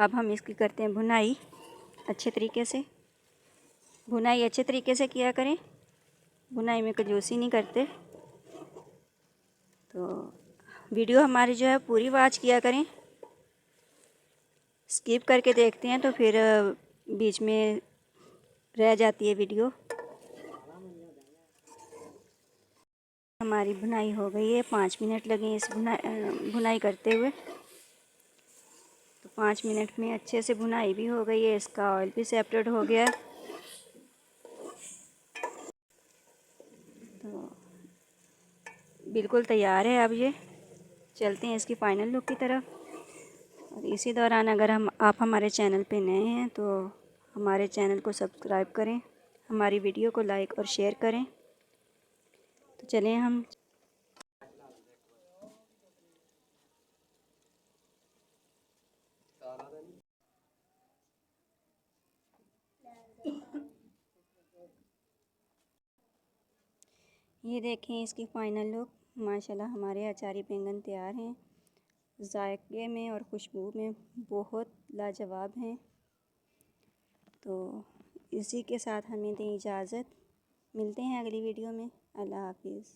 अब हम इसकी करते हैं भुनाई अच्छे तरीके से। भुनाई अच्छे तरीके से किया करें, भुनाई में कंजूसी नहीं करते। तो वीडियो हमारी जो है पूरी वॉच किया करें, स्किप करके देखते हैं तो फिर बीच में रह जाती है वीडियो। हमारी भुनाई हो गई है, 5 मिनट लगे इस भुनाई करते हुए। तो 5 मिनट में अच्छे से भुनाई भी हो गई है, इसका ऑयल भी सेपरेट हो गया है। तो बिल्कुल तैयार है। अब ये चलते हैं इसकी फ़ाइनल लुक की तरफ। और इसी दौरान अगर आप हमारे चैनल पे नए हैं तो हमारे चैनल को सब्सक्राइब करें, हमारी वीडियो को लाइक और शेयर करें। तो चलें हम ये देखें इसकी फ़ाइनल लुक। माशाल्लाह हमारे अचारी बैंगन तैयार हैं, जायके में और खुशबू में बहुत लाजवाब हैं। तो इसी के साथ हमें दें इजाज़त, मिलते हैं अगली वीडियो में। अल्लाह हाफिज़।